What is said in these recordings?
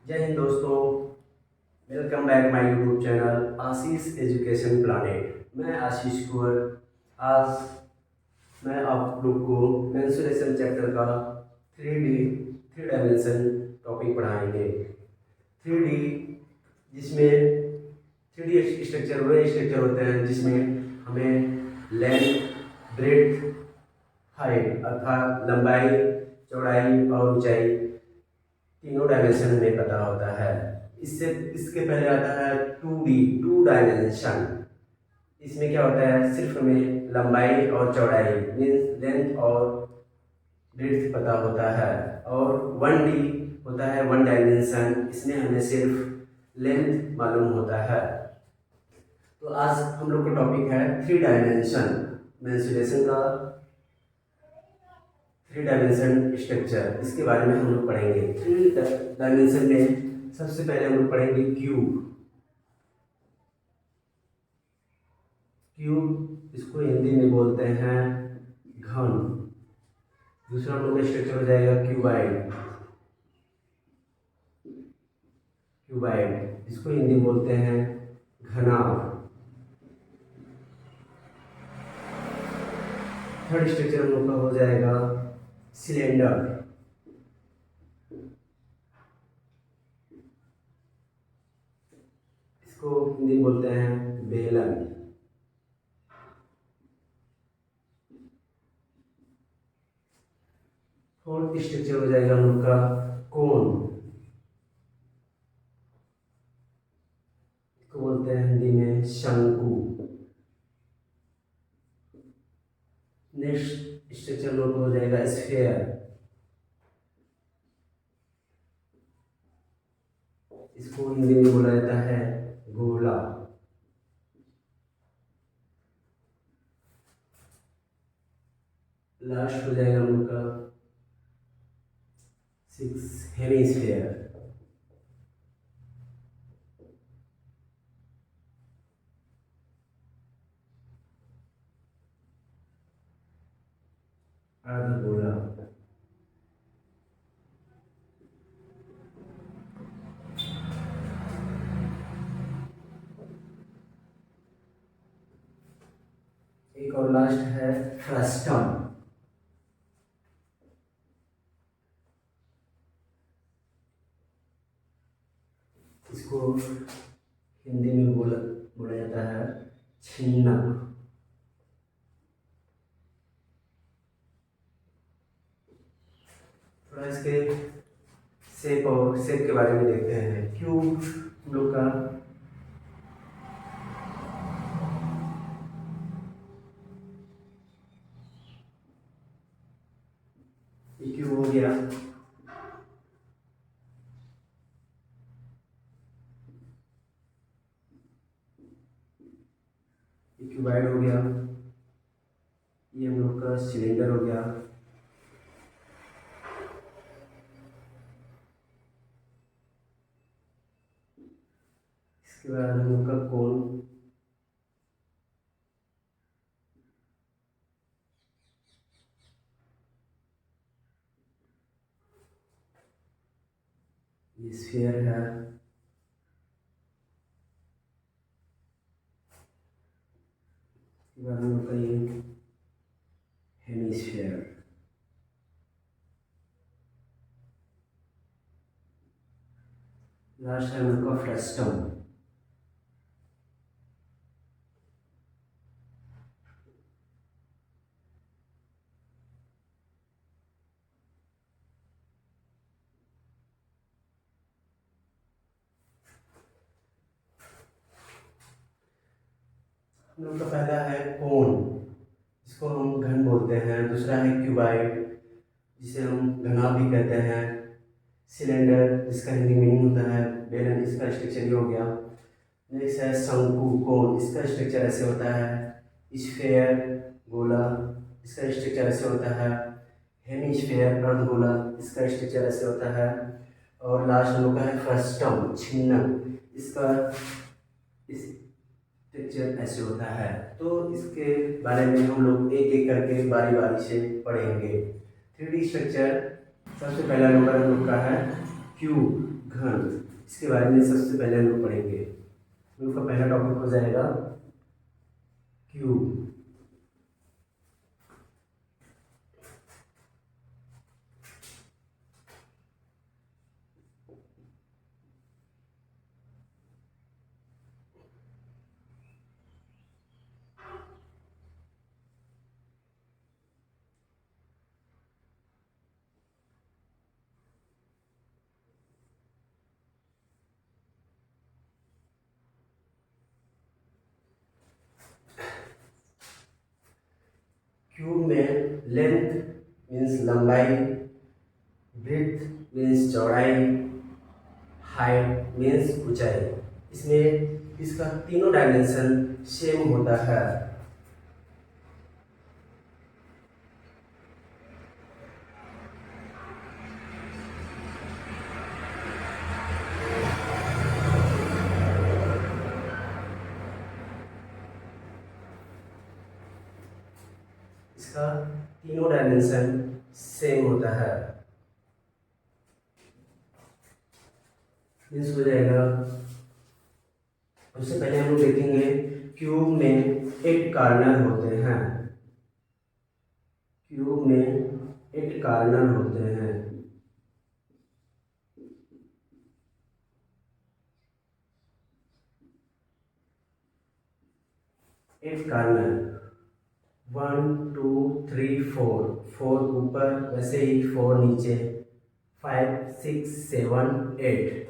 जय हिंद दोस्तों। Welcome back my YouTube channel Ashish education planet. मैं आशीष कुंवर। आज मैं आप लोग को मेंसुरेशन चैप्टर का 3D थ्री डायमेंशन टॉपिक पढ़ाएंगे। 3D जिसमें 3D स्ट्रक्चर वे स्ट्रक्चर होते हैं जिसमें हमें लेंथ, ब्रेथ, हाइट अर्थात लंबाई, चौड़ाई और ऊंचाई तीनों डायमेंशन हमें पता होता है। इससे इसके पहले आता है 2D टू डायमेंशन। इसमें क्या होता है, सिर्फ हमें लंबाई और चौड़ाई मीन्स लेंथ और ब्रेड्थ पता होता है। और 1D होता है वन डायमेंशन, इसमें हमें सिर्फ लेंथ मालूम होता है। तो आज हम लोग का टॉपिक है 3 डायमेंशन मेंसुरेशन का 3 डायमेंशन स्ट्रक्चर। इसके बारे में हम लोग पढ़ेंगे। 3 डायमेंशन में सबसे पहले हम लोग पढ़ेंगे क्यूब। क्यूब इसको हिंदी में बोलते हैं घन। दूसरा हम लोग का स्ट्रक्चर हो जाएगा क्यूबाइड। क्यूबाइड इसको हिंदी में बोलते हैं घनाभ। थर्ड स्ट्रक्चर हम लोग का हो जाएगा सिलेंडर। इसको हिंदी में बोलते हैं बेलन। फोर्थ स्ट्रक्चर हो जाएगा हम लोग का कोन। इसको बोलते हैं हिंदी में शंकु। नेक्स्ट स्ट्रक्चर हम लोग हो जाएगा स्फीयर। इसको हिंदी में बोला जाता है गोला। लास्ट हो जाएगा हम लोग का 6 हेमिस्फीयर। अर्धगोला। एक और लास्ट है फ्रस्टम। इसको हिंदी में बोला जाता है छिन्ना। थोड़ा इसके शेप के बारे में देखते हैं। क्यूब हम लोग का क्यूब हो गया। क्यूबाइड हो गया। ये हम लोग का सिलेंडर हो गया। इसके बाद हम लोग का कोन। ये स्फीयर है। इसके बाद हम लोग का ये हेमिस्फीयर। लास्ट है हम लोग का फ्रस्टम। हम लोग का पहला है कोन, इसको हम घन बोलते हैं। दूसरा है क्यूबाइड, जिसे हम घनाभ भी कहते हैं। सिलेंडर, जिसका हिंदी मीनिंग होता है बेलन, इसका स्ट्रक्चर ये हो गया। नेक्स्ट है शंकु कोन, इसका स्ट्रक्चर ऐसे होता है। स्फेयर गोला, इसका स्ट्रक्चर ऐसे होता है। हेमिस्फेयर अर्धगोला, इसका स्ट्रक्चर ऐसे होता है। और लास्ट हम लोग का है फ्रस्टम छिन्नक, इसका इस स्ट्रक्चर ऐसे होता है। तो इसके बारे में हम लोग एक एक करके बारी बारी से पढ़ेंगे। 3D स्ट्रक्चर सबसे पहला नंबर हम लोग का है क्यूब घन, इसके बारे में सबसे पहले हम लोग पढ़ेंगे। हम लोग का पहला टॉपिक हो जाएगा क्यूब। क्यूब में लेंथ मीन्स लंबाई, ब्रेड्थ मीन्स चौड़ाई, हाइट मीन्स ऊंचाई। इसमें इसका तीनों डायमेंशन सेम होता है। इसका तीनों डायमेंशन सेम होता है। मीन्स हो जाएगा, उससे पहले हम लोग देखेंगे क्यूब में 8 कॉर्नर होते हैं। क्यूब में 8 कॉर्नर होते हैं। एट कॉर्नर 1 2 3 4, 4 ऊपर वैसे ही 4 नीचे, 5 6 7 8।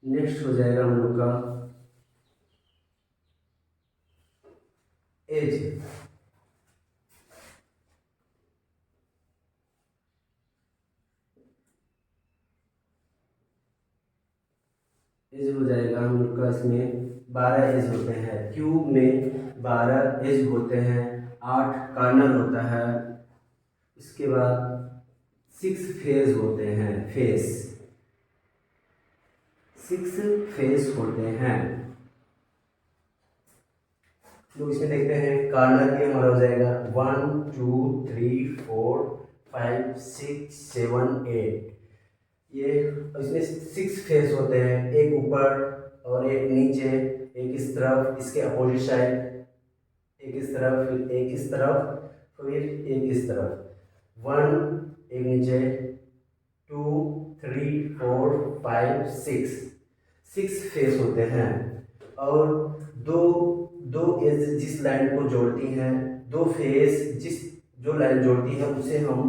नेक्स्ट हो जाएगा हम लोग का एज। एज हो जाएगा हम लोग का, इसमें 12 एज होते हैं। क्यूब में 12 एज होते हैं, 8 कॉर्नर होता है। इसके बाद 6 फेस होते हैं। फेस 6 फेस होते हैं। तो इसमें देखते हैं कॉर्नर भी हमारा हो जाएगा 1 2 3 4 5 6 7 8। ये इसमें 6 फेस होते हैं, एक ऊपर और एक नीचे, एक इस तरफ, इसके अपोजिट साइड, एक इस तरफ, फिर एक इस तरफ, फिर एक इस तरफ। 1 एक नीचे, 2 3 4 5 6 फेस होते हैं। और दो दो एज जिस लाइन को जोड़ती हैं, दो फेस जो लाइन जोड़ती है उसे हम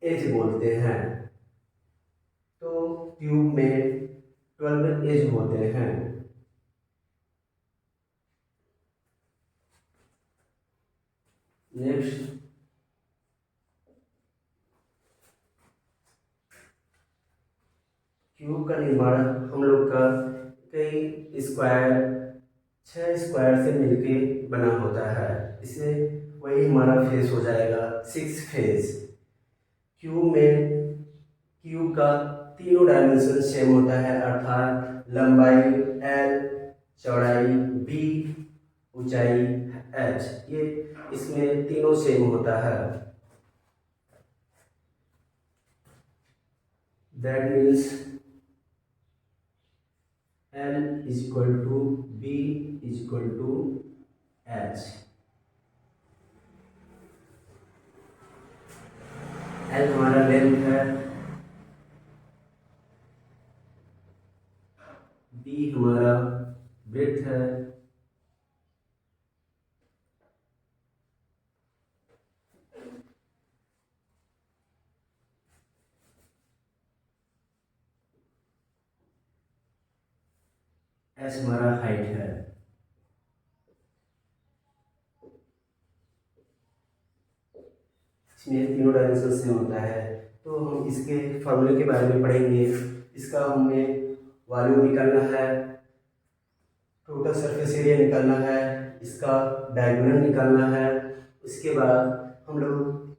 एज बोलते हैं। तो ट्यूब में 12 एज होते हैं। नेक्स्ट क्यूब का निर्माण हम लोग का कई स्क्वायर 6 स्क्वायर से मिलके बना होता है। इसे वही हमारा फेस हो जाएगा 6 फेस। क्यूब का तीनों डायमेंशन सेम होता है, अर्थात लंबाई L, चौड़ाई B, ऊंचाई H। ये इसमें तीनों सेम होता है। That means L is equal to B is equal to H। L हमारा लेंथ है, B हमारा ब्रेड्थ है, S हमारा हाइट है। इसमें तीनों डायमेंशन सेम होता है। तो हम इसके फॉर्मूले के बारे में पढ़ेंगे। इसका हमें वॉल्यूम निकालना है, टोटल सरफेस एरिया निकालना है, इसका डायगोनल निकालना है। उसके बाद हम लोग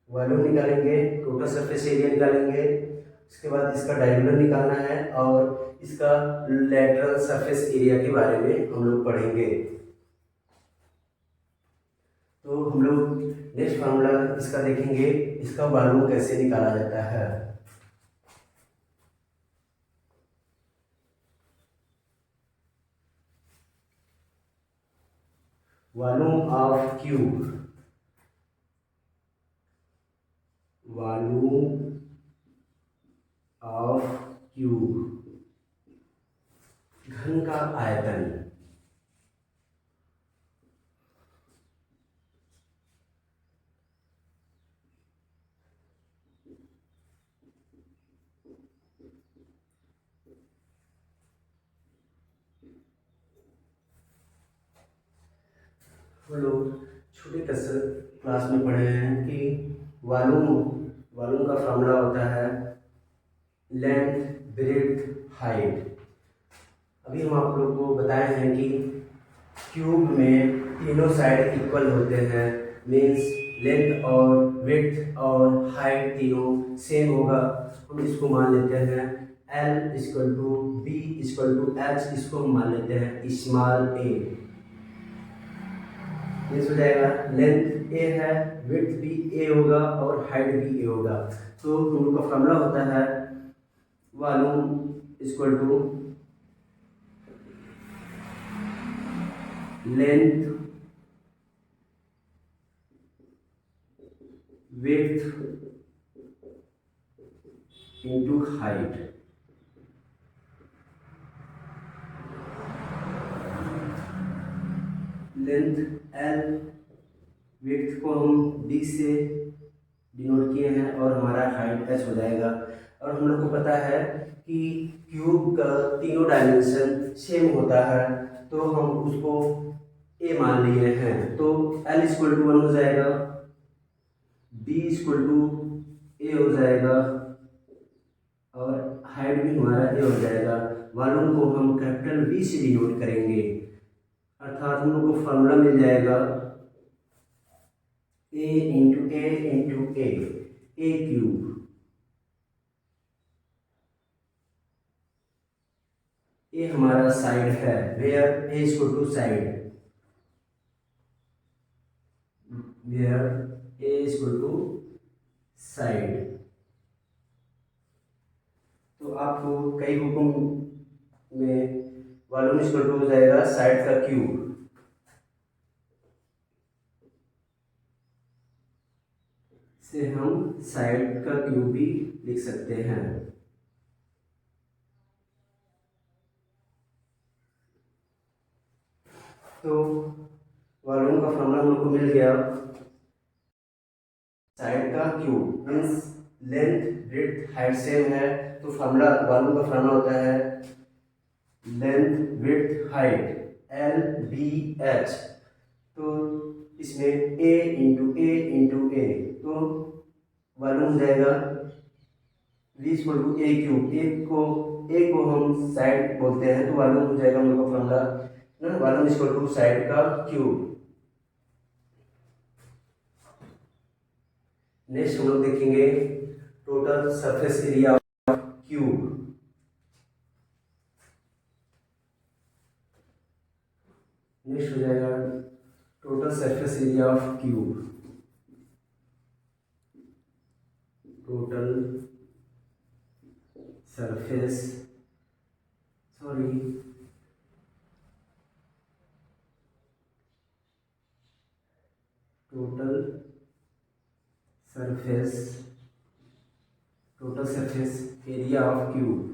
वॉल्यूम निकालेंगे, टोटल सरफेस एरिया निकालेंगे, उसके बाद इसका डायगोनल निकालना है और इसका लेटरल सरफेस एरिया के बारे में हम लोग पढ़ेंगे। तो हम लोग नेक्स्ट फार्मूला इसका देखेंगे, इसका वॉल्यूम कैसे निकाला जाता है। Volume of cube, volume of cube, घन का आयतन। हम लोग छोटे क्लास में पढ़े हैं कि वॉल्यूम का फॉर्मूला होता है लेंथ, ब्रेड्थ, हाइट। अभी हम आप लोग को बताए हैं कि क्यूब में तीनों साइड इक्वल होते हैं, मीन्स लेंथ और ब्रेड्थ और हाइट तीनों सेम होगा। हम इसको मान लेते हैं L equal to B equal to H, इसको हम मान लेते हैं स्मॉल a। ये हो जाएगा, लेंथ a है, विड्थ भी a होगा और हाइट भी a होगा। तो हम लोग का फॉर्मूला होता है volume equal to length, width into height. Length L, width को हम D से डिनोट किए हैं और हमारा हाइट H हो जाएगा। और हम लोग को पता है कि क्यूब का तीनों डायमेंशन सेम होता है, तो हम उसको A मान लिए हैं। तो L इक्वल टू 1 हो जाएगा, B इक्वल टू A हो जाएगा और हाइट भी हमारा A हो जाएगा। वॉल्यूम को हम कैपिटल V से डिनोट करेंगे, अर्थात हम लोग को फॉर्मूला मिल जाएगा A into A cube. A हमारा साइड है, where A equal to side, where A equal to side. तो आपको कई बुकों में वॉल्यूम इक्वल टू हो जाएगा साइड का क्यूब। से हम साइड का क्यूब भी लिख सकते हैं। तो वॉल्यूम का फॉर्मूला हम लोग को मिल गया, साइड का cube means length, breadth, height same है, तो फॉर्मूला वॉल्यूम का फॉर्मूला होता है लेंथ, ब्रेड्थ, हाइट LBH। तो इसमें A इंटू A, तो वॉल्यूम हो जाएगा V equal to A cube. A को हम साइड बोलते हैं, तो वॉल्यूम हो जाएगा हम लोग का formula volume equal to side का क्यूब। नेक्स्ट हम लोग देखेंगे total surface area of cube. Next हो जाएगा total surface area of cube, total surface total surface area of cube.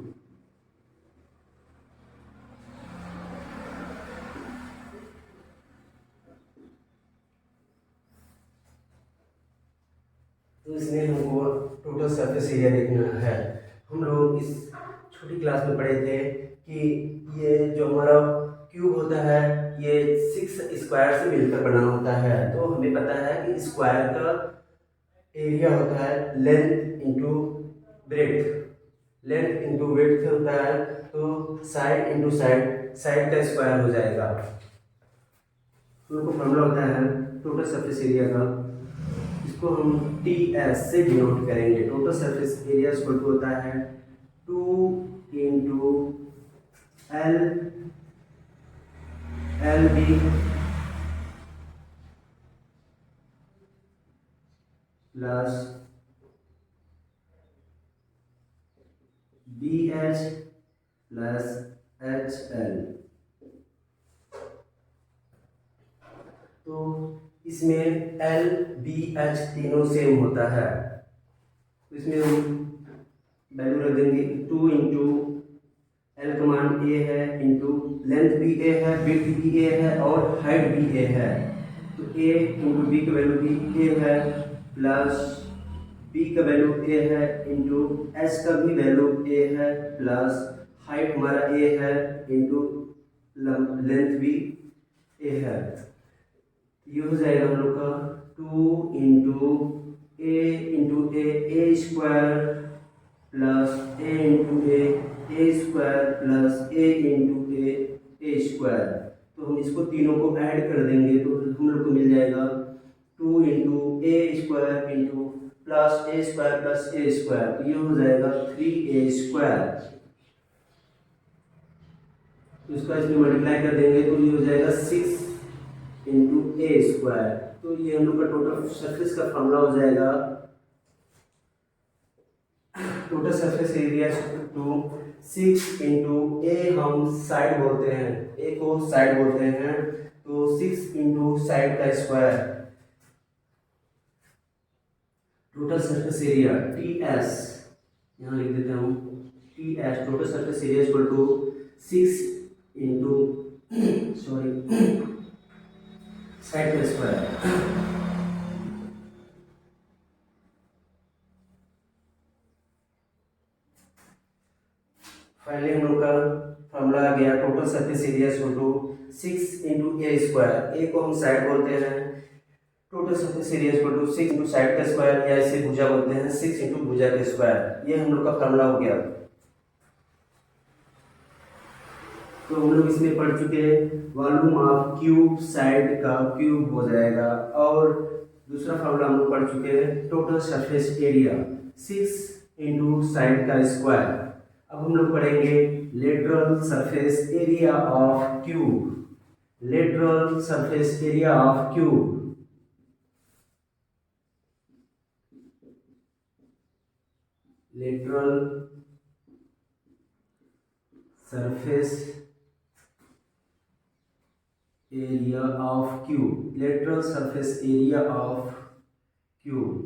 तो इसमें हमको टोटल सरफेस एरिया देखना है। हम लोग इस छोटी क्लास में पढ़े थे कि ये जो हमारा क्यूब होता है ये 6 स्क्वायर से मिलकर बना होता है। तो हमें पता है कि स्क्वायर का एरिया होता है length into breadth, length into breadth होता है, तो साइड इंटू साइड का स्क्वायर हो जाएगा। उनको फॉर्मूला होता है टोटल सरफेस एरिया का, इसको हम TS से डिनोट करेंगे। Total surface area equal to होता है 2 into LB plus B H plus H L. तो इसमें एल बी एच तीनों सेम होता है, तो इसमें हम वैल्यू रख देंगे 2 इंटू एल का मान ए है, इंटू लेंथ भी ए है, विड्थ भी ए है और हाइट भी ए है, तो ए इंटू बी का वैल्यू भी ए है, प्लस बी का वैल्यू ए है, इंटू एच का भी वैल्यू ए है, प्लस हाइट हमारा ए है, इंटू लेंथ भी ए है। ये हो जाएगा हम लोग का 2 into A square plus A into A square plus A into A square. तो हम इसको तीनों को ऐड कर देंगे तो हम लोग को मिल जाएगा 2 into A square into plus A square plus A square, तो ये हो जाएगा 3a स्क्वायर। तो इसका इसमें मल्टीप्लाई कर देंगे तो ये हो जाएगा 6 इंटू ए स्क्वायर। तो ये हम लोग का टोटल सरफेस का फॉर्मूला हो जाएगा, total surface area to 6 into A हम साइड बोलते हैं, ए को साइड बोलते हैं, तो 6 इंटू साइड का square, total surface area T S, यहाँ लिख देते हैं हम T S, total surface area equal to 6 into side का स्क्वायर। फाइनली हम लोग का फॉर्मूला आ गया, total surface area equal to 6 into A square, A को हम साइड बोलते हैं, total surface area equal to 6 into side का स्क्वायर या इसे भुजा बोलते हैं 6 इंटू भुजा का स्क्वायर। ये हम लोग का फॉर्मूला हो गया। तो हम लोग इसमें पढ़ चुके हैं वॉल्यूम ऑफ क्यूब साइड का क्यूब हो जाएगा, और दूसरा फॉर्मूला हम लोग पढ़ चुके हैं total surface area 6 into side का स्क्वायर। अब हम लोग पढ़ेंगे lateral surface area of cube, lateral surface area of cube. Lateral surface area of cube, lateral surface area of cube.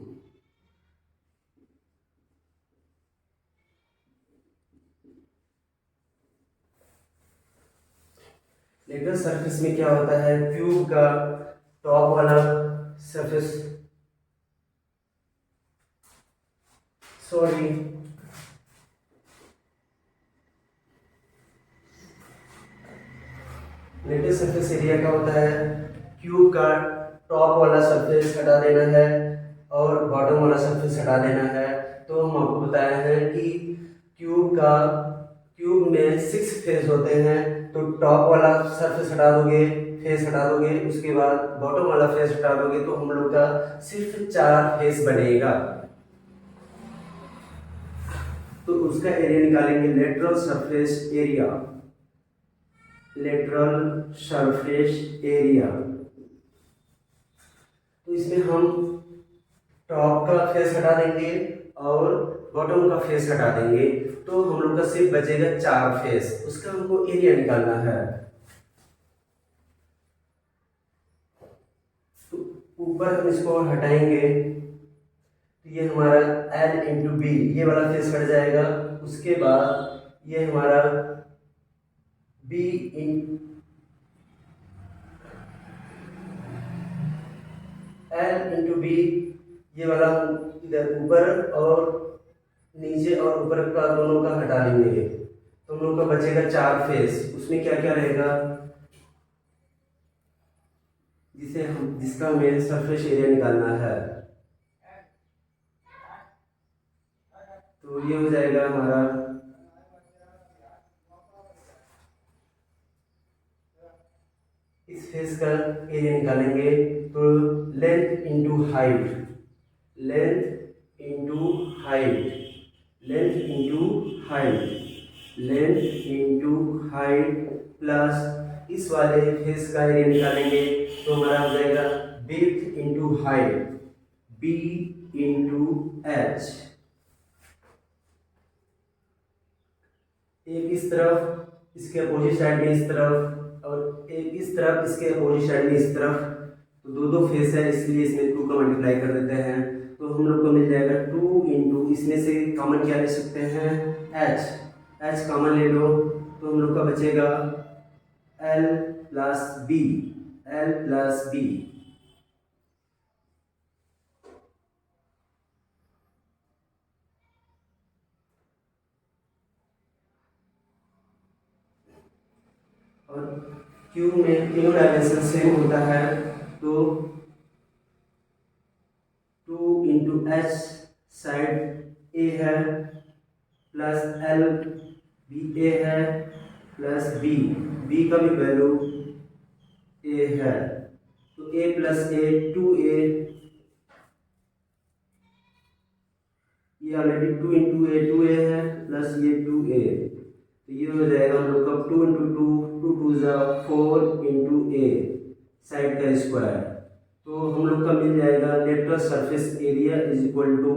Lateral surface में क्या होता है, क्यूब का टॉप वाला surface, sorry lateral surface area क्या होता है, क्यूब का टॉप वाला सरफेस हटा देना है और बॉटम वाला सरफेस हटा देना है। तो हम आपको बताए हैं कि क्यूब में 6 फेस होते हैं, तो टॉप वाला सरफेस हटा दोगे, फेस हटा दोगे, उसके बाद बॉटम वाला फेस हटा दोगे, तो हम लोग का सिर्फ 4 फेस बनेगा। तो उसका एरिया निकालेंगे, lateral surface area, lateral surface area. तो इसमें हम टॉप का फेस हटा देंगे और बॉटम का फेस हटा देंगे, तो हम लोग का सिर्फ बचेगा 4 फेस, उसका हमको एरिया निकालना है। तो ऊपर हम इसको हटाएंगे तो ये हमारा L इंटू बी, ये वाला फेस हट जाएगा। उसके बाद ये हमारा B L इंटू बी, ये वाला इधर ऊपर और नीचे और ऊपर का दोनों का हटा लेंगे, तो हम लोग का बचेगा 4 फेस। उसमें क्या क्या रहेगा, जिसका हमें सरफेस एरिया निकालना है। तो ये हो जाएगा हमारा इस फेस का एरिया निकालेंगे, तो length into height, length into height, length into height, length into height plus इस वाले फेस का एरिया निकालेंगे, तो हमारा हो जाएगा width into height, B into H, एक इस तरफ इसके अपोजिट साइड में इस तरफ, और एक इस तरफ इसके अपोजिट साइड में इस तरफ, तो दो दो फेस है इसलिए इसमें 2 का मल्टीप्लाई कर देते हैं। तो हम लोग को मिल जाएगा 2 इंटू, इसमें से कॉमन क्या ले सकते हैं, h, h कॉमन ले लो तो हम लोग का बचेगा l plus b, l plus b। और Q में तीनों डायमेंशन सेम होता है, तो 2 इंटू एच साइड ए है प्लस एल बी ए है प्लस बी, बी का भी वैल्यू ए है, तो ए प्लस ए 2a, ये ऑलरेडी 2 इंटू ए 2a है प्लस ये 2a, तो ये हो जाएगा हम लोग का 2 इंटू 2, 2 टू ज़ा 4 इंटू ए साइड का स्क्वायर। तो हम लोग का मिल जाएगा lateral surface area is equal to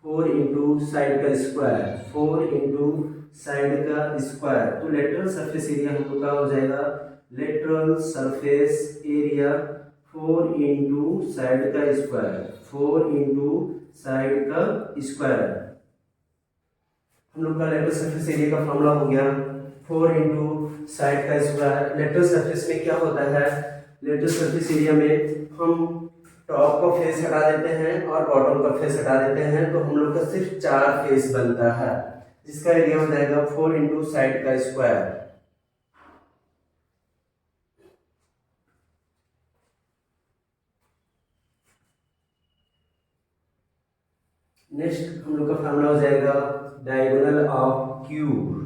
4 into side का स्क्वायर, 4 इंटू साइड का स्क्वायर। तो लेटरल सरफेस एरिया हम लोग का हो जाएगा lateral surface area 4 into side का स्क्वायर, 4 इंटू साइड का स्क्वायर। हम लोग का लेटरल सरफेस एरिया का फॉर्मूला हो गया 4 इंटू साइड का स्क्वायर। लेटरल सरफेस में क्या होता है, लेटरल सरफेस एरिया में हम टॉप का फेस हटा देते हैं और बॉटम का फेस हटा देते हैं, तो हम लोग का सिर्फ 4 फेस बनता है, जिसका एरिया हो जाएगा 4 इंटू साइड का स्क्वायर। नेक्स्ट हम लोग का फॉर्मूला हो जाएगा diagonal of cube.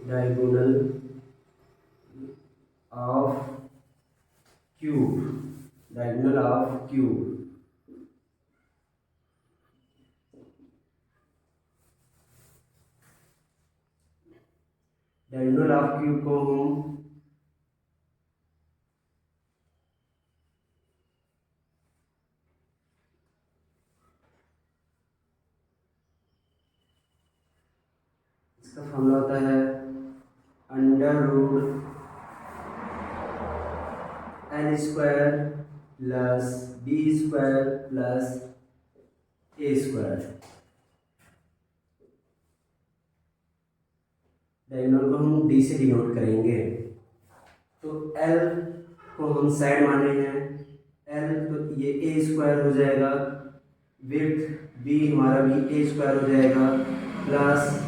Diagonal of cube, diagonal of cube. Diagonal of cube को हम इसका फॉर्मूला होता है under root L square plus B square plus A square. Diagonal को हम डी से डिनोट करेंगे, तो एल को हम साइड माने हैं, एल तो ये ए स्क्वायर हो जाएगा, विड्थ बी हमारा भी ए स्क्वायर हो जाएगा प्लस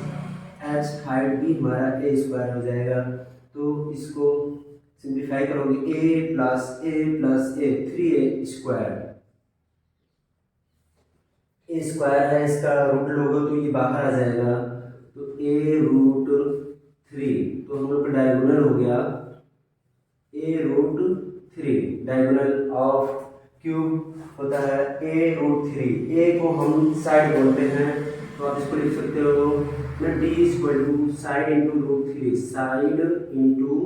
एच हाइट भी हमारा ए स्क्वायर हो जाएगा। तो इसको सिंप्लीफाई करोगे ए प्लस ए 3a स्क्वायर, ए स्क्वायर है इसका रूट लोगे तो ये बाहर आ जाएगा, तो ए रूट 3, तो हम लोग का डायगोनल हो गया ए रूट 3। डायगोनल ऑफ क्यूब होता है ए रूट 3, ए को हम साइड बोलते हैं, तो आप इसको लिख सकते हो ना D equal to side into root 3, side into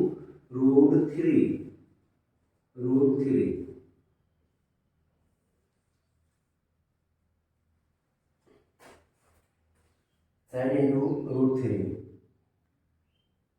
root 3, root 3। Side into root 3।